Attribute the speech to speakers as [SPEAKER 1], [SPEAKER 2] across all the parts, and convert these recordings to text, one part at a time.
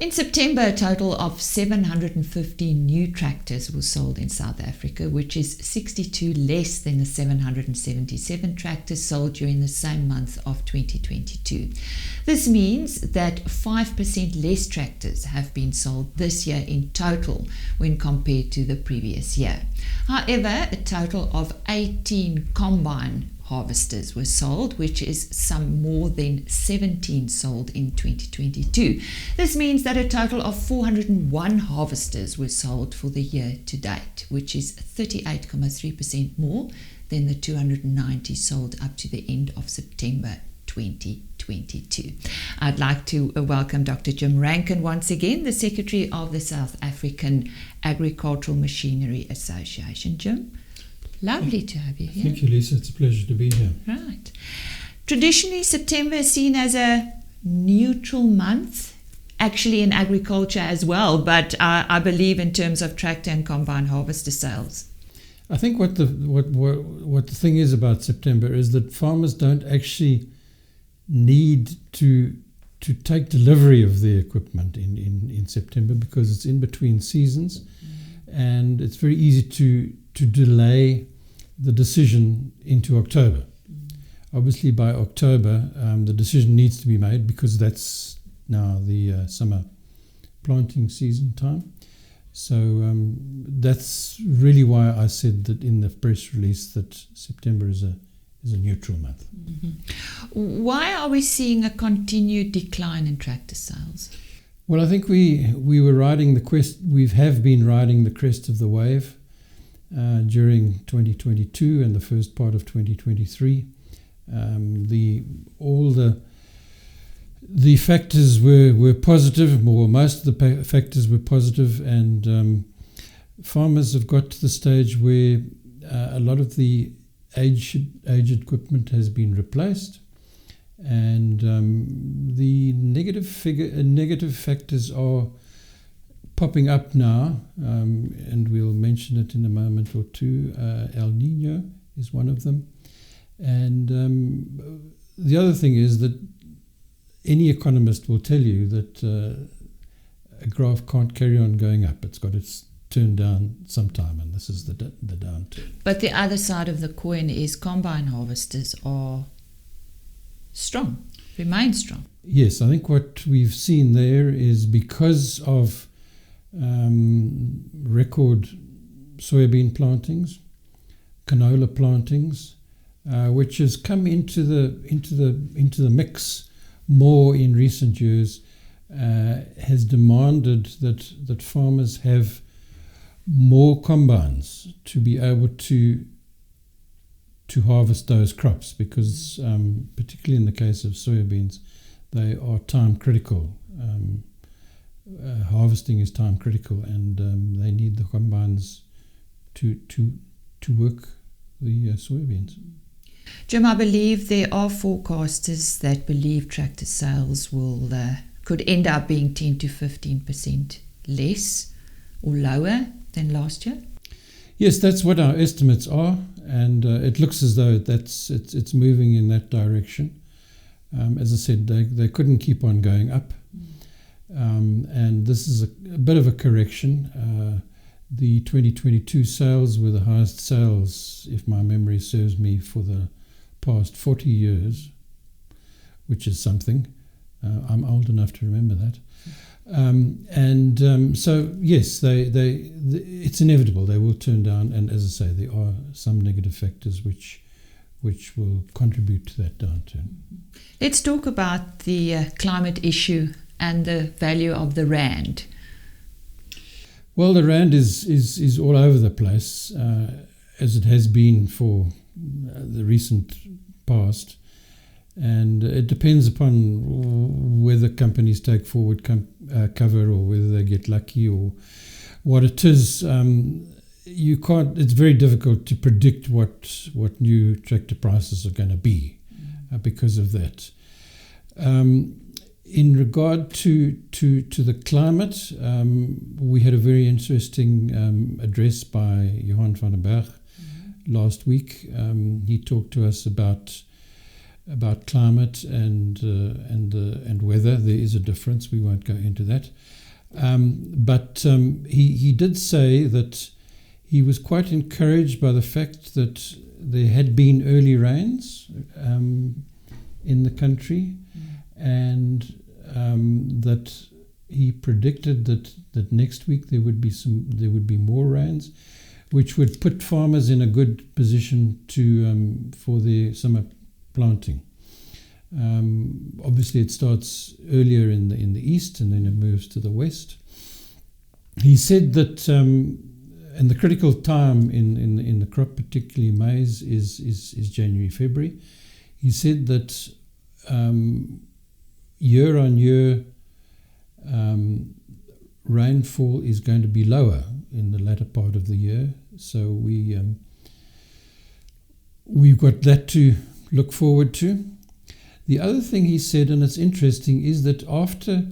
[SPEAKER 1] In September, a total of 715 new tractors were sold in South Africa, which is 62 less than the 777 tractors sold during the same month of 2022. This means that 5% less tractors have been sold this year in total when compared to the previous year. However, a total of 18 combine harvesters were sold, which is some more than 17 sold in 2022. This means that a total of 401 harvesters were sold for the year to date, which is 38.3% more than the 290 sold up to the end of September 2022. I'd like to welcome Dr. Jim Rankin once again, the Secretary of the South African Agricultural Machinery Association. Jim, lovely to have you here.
[SPEAKER 2] Thank you, Lisa. It's a pleasure to be here.
[SPEAKER 1] Right. Traditionally, September is seen as a neutral month, actually in agriculture as well, but I believe in terms of tractor and combine harvester sales.
[SPEAKER 2] I think what the thing is about September is that farmers don't actually need to take delivery of their equipment in September because it's in between seasons, and it's very easy to delay the decision into October. Obviously, by October, the decision needs to be made because that's now the summer planting season time. So that's really why I said that in the press release that September is a neutral month.
[SPEAKER 1] Mm-hmm. Why are we seeing a continued decline in tractor sales?
[SPEAKER 2] Well, I think we were riding the crest. We have been riding the crest of the wave during 2022 and the first part of 2023. All the factors were positive, or most of the factors were positive, and farmers have got to the stage where a lot of the aged equipment has been replaced, and the negative factors are popping up now, and we'll mention it in a moment or two. El Nino is one of them, and the other thing is that any economist will tell you that a graph can't carry on going up. It's got to turn down sometime, and this is the downturn.
[SPEAKER 1] But the other side of the coin is combine harvesters are strong, remain strong.
[SPEAKER 2] Yes, I think what we've seen there is because of record soybean plantings, canola plantings, which has come into the mix more in recent years, has demanded that farmers have more combines to be able to harvest those crops, because particularly in the case of soybeans, they are time critical. Harvesting is time critical, and they need the combines to work the soybeans.
[SPEAKER 1] Jim, I believe there are forecasters that believe tractor sales could end up being 10 to 15% less or lower than last year.
[SPEAKER 2] Yes, that's what our estimates are, and it looks as though it's moving in that direction. As I said, they couldn't keep on going up, and this is a bit of a correction. The 2022 sales were the highest sales, if my memory serves me, for the past 40 years, which is something. I'm old enough to remember that. So yes, it's inevitable. They will turn down, and as I say, there are some negative factors which will contribute to that downturn.
[SPEAKER 1] Let's talk about the climate issue and the value of the rand.
[SPEAKER 2] Well, the rand is all over the place, as it has been for the recent past, and it depends upon whether companies take forward cover or whether they get lucky or what it is. You can't. It's very difficult to predict what new tractor prices are going to be because of that. In regard to the climate, we had a very interesting address by Johan van den Berg last week. He talked to us about about climate and weather. There is a difference. We won't go into that. But he did say that he was quite encouraged by the fact that there had been early rains in the country, and that he predicted that next week there would be more rains, which would put farmers in a good position for their summer planting. Obviously, it starts earlier in the east, and then it moves to the west. He said that, and the critical time in the crop, particularly maize, is January, February. He said that year on year, rainfall is going to be lower in the latter part of the year. So we've got that to look forward to. The other thing he said, and it's interesting, is that after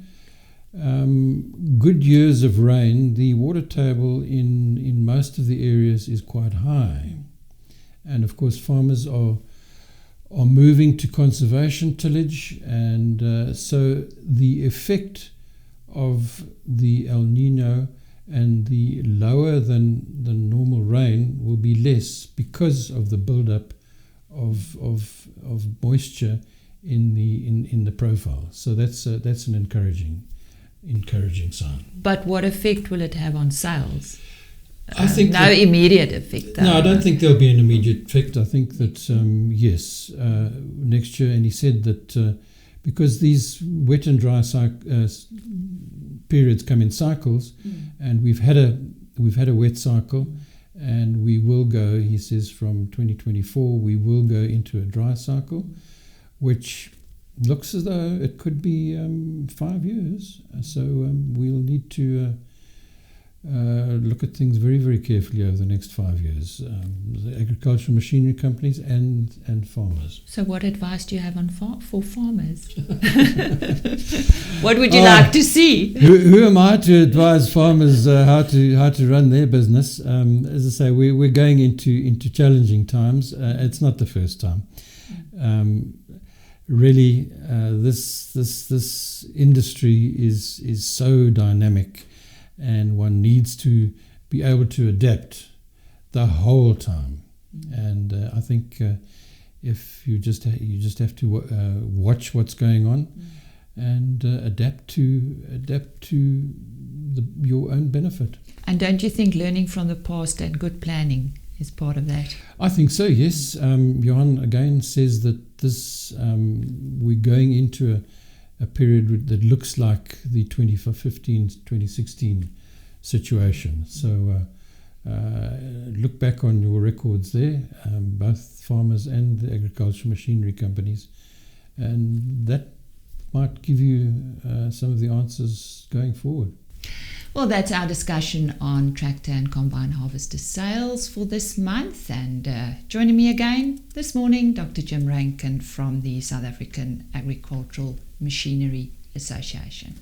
[SPEAKER 2] good years of rain, the water table in most of the areas is quite high. And of course, farmers are moving to conservation tillage, and so the effect of the El Nino and the lower than normal rain will be less because of the build-up of moisture in the profile. So that's an encouraging sign.
[SPEAKER 1] But what effect will it have on sales?
[SPEAKER 2] I think
[SPEAKER 1] no immediate effect.
[SPEAKER 2] No, I don't think there'll be an immediate effect. I think that yes, next year. And he said that because these wet and dry periods come in cycles, and we've had a wet cycle, and we will go. He says from 2024 we will go into a dry cycle, which looks as though it could be 5 years. So we'll need to look at things very, very carefully over the next 5 years, the agricultural machinery companies and farmers.
[SPEAKER 1] So what advice do you have for farmers? What would you like to see?
[SPEAKER 2] Who am I to advise farmers how to run their business? As I say, we're going into challenging times. It's not the first time. Really, this industry is so dynamic, and one needs to be able to adapt the whole time. And I think if you just have to watch what's going on and adapt to your own benefit.
[SPEAKER 1] And don't you think learning from the past and good planning is part of that? I
[SPEAKER 2] think so, yes. Johan again says that this we're going into a period that looks like the 2015-2016 situation. So look back on your records there, both farmers and the agricultural machinery companies, and that might give you some of the answers going forward.
[SPEAKER 1] Well, that's our discussion on tractor and combine harvester sales for this month. And joining me again this morning, Dr. Jim Rankin from the South African Agricultural Machinery Association.